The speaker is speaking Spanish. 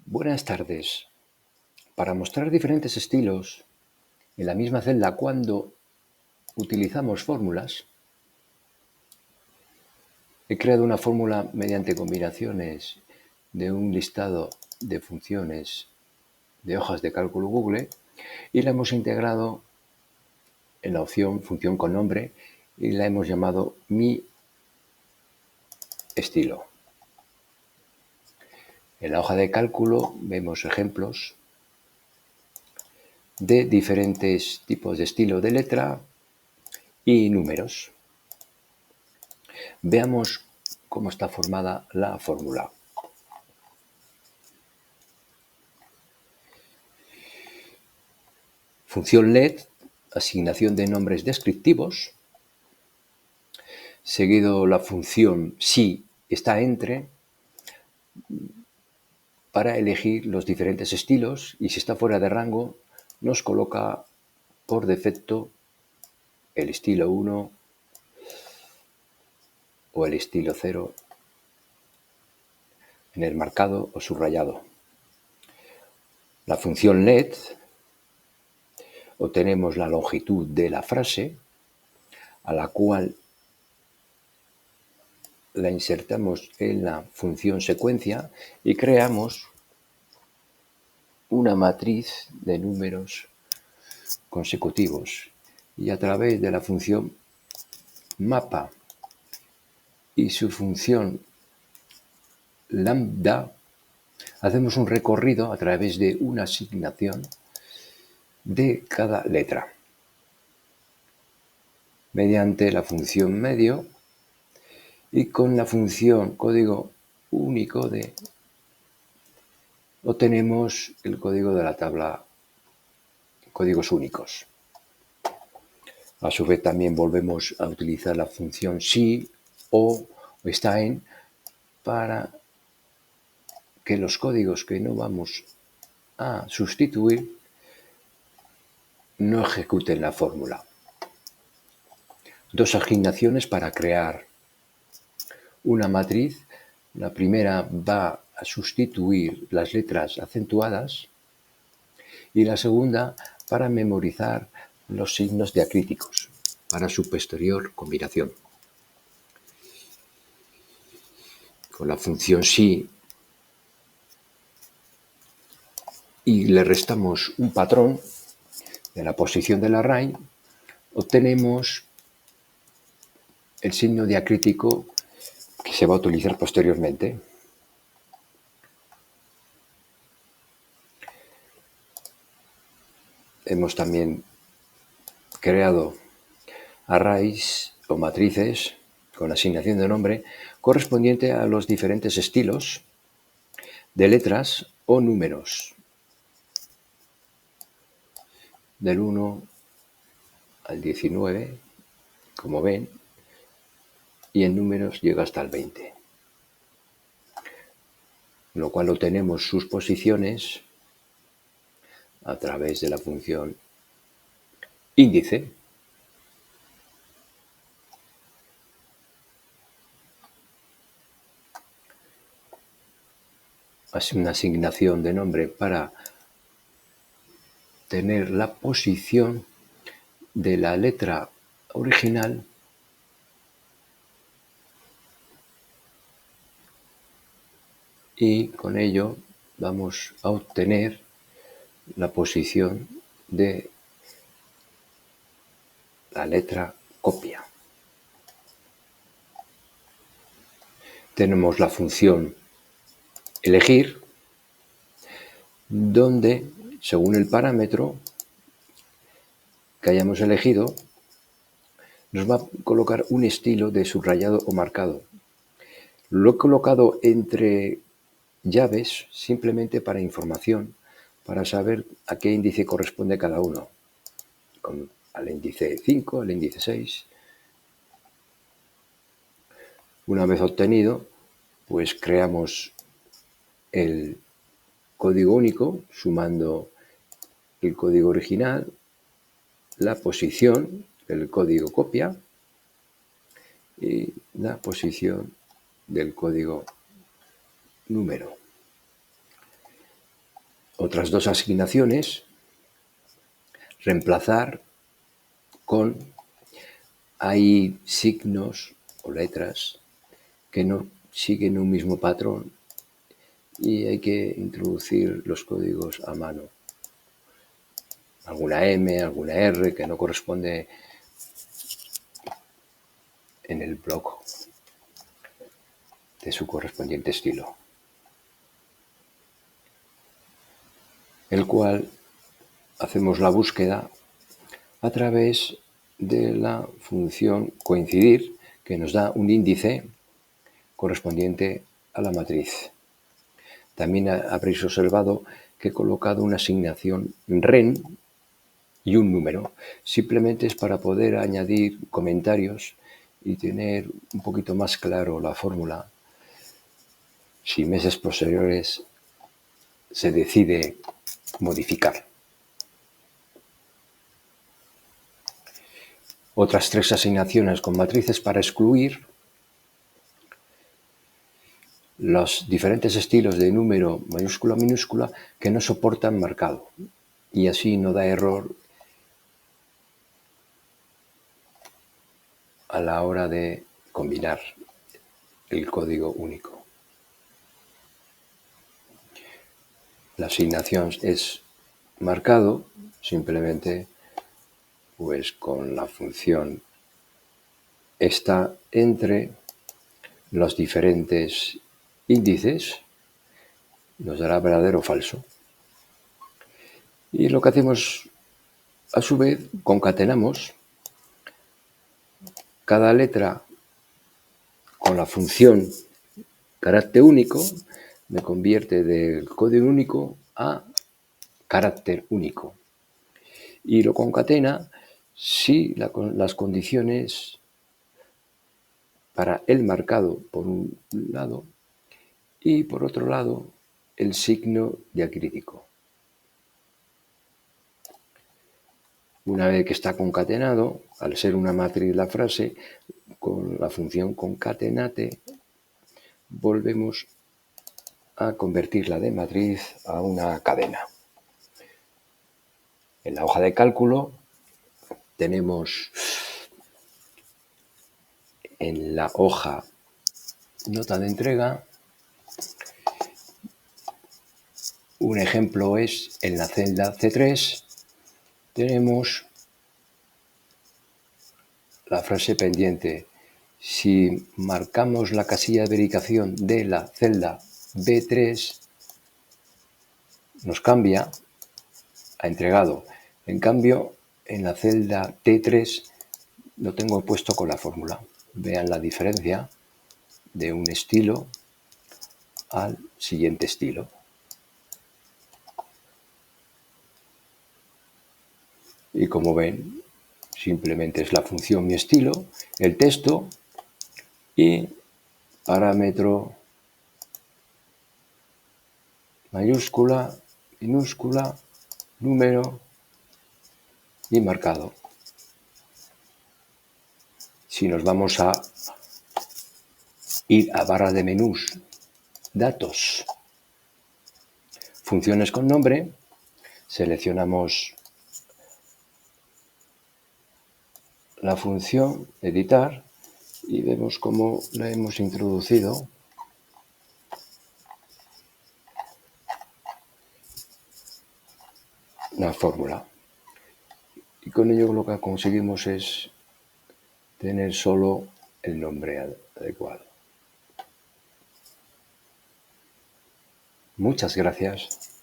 Buenas tardes. Para mostrar diferentes estilos en la misma celda cuando utilizamos fórmulas, he creado una fórmula mediante combinaciones de un listado de funciones de hojas de cálculo Google y la hemos integrado en la opción función con nombre y la hemos llamado mi estilo. En la hoja de cálculo vemos ejemplos de diferentes tipos de estilo de letra y números. Veamos cómo está formada la fórmula. Función LED, asignación de nombres descriptivos, seguido la función si está entre, para elegir los diferentes estilos, y si está fuera de rango nos coloca por defecto el estilo 1 o el estilo 0 en el marcado o subrayado. La función LED, obtenemos la longitud de la frase, a la cual la insertamos en la función secuencia y creamos una matriz de números consecutivos. Y a través de la función mapa y su función lambda, hacemos un recorrido a través de una asignación de cada letra. Mediante la función medio y con la función código único obtenemos el código de la tabla, códigos únicos. A su vez también volvemos a utilizar la función si o está en para que los códigos que no vamos a sustituir no ejecuten la fórmula. Dos asignaciones para crear una matriz. La primera va a sustituir las letras acentuadas y la segunda para memorizar los signos diacríticos para su posterior combinación. Con la función si y le restamos un patrón de la posición del array, obtenemos el signo diacrítico que se va a utilizar posteriormente. Hemos también creado arrays o matrices con asignación de nombre correspondiente a los diferentes estilos de letras o números, del 1 al 19, como ven, y en números llega hasta el 20, lo cual obtenemos sus posiciones a través de la función índice. Hace una asignación de nombre para tener la posición de la letra original y con ello vamos a obtener la posición de la letra copia. Tenemos la función elegir, donde según el parámetro que hayamos elegido nos va a colocar un estilo de subrayado o marcado. Lo he colocado entre llaves simplemente para información, para saber a qué índice corresponde cada uno, al índice 5, al índice 6. Una vez obtenido, pues creamos el código único sumando el código original, la posición, el código copia y la posición del código número. Otras dos asignaciones, reemplazar con, hay signos o letras que no siguen un mismo patrón y hay que introducir los códigos a mano. Alguna M, alguna R que no corresponde en el bloc de su correspondiente estilo, el cual hacemos la búsqueda a través de la función coincidir, que nos da un índice correspondiente a la matriz. También habréis observado que he colocado una asignación ren y un número. Simplemente es para poder añadir comentarios y tener un poquito más claro la fórmula si meses posteriores se decide modificar. Otras tres asignaciones con matrices para excluir los diferentes estilos de número mayúscula minúscula que no soportan marcado y así no da error a la hora de combinar el código único. La asignación es marcado simplemente pues con la función está entre los diferentes índices, nos dará verdadero o falso. Y lo que hacemos, a su vez, concatenamos cada letra con la función carácter único, me convierte del código único a carácter único. Y lo concatena si las condiciones para el marcado por un lado y por otro lado el signo diacrítico. Una vez que está concatenado, al ser una matriz la frase, con la función concatenate volvemos a convertirla de matriz a una cadena. En la hoja de cálculo tenemos en la hoja nota de entrega, un ejemplo es en la celda C3 tenemos la frase pendiente. Si marcamos la casilla de verificación de la celda B3 nos cambia a entregado. En cambio, en la celda T3 lo tengo puesto con la fórmula. Vean la diferencia de un estilo al siguiente estilo. Y como ven, simplemente es la función mi estilo, el texto y parámetro mayúscula, minúscula, número y marcado. Si nos vamos a ir a barra de menús, datos, funciones con nombre, seleccionamos la función editar y vemos cómo la hemos introducido la fórmula. Y con ello lo que conseguimos es tener solo el nombre adecuado. Muchas gracias.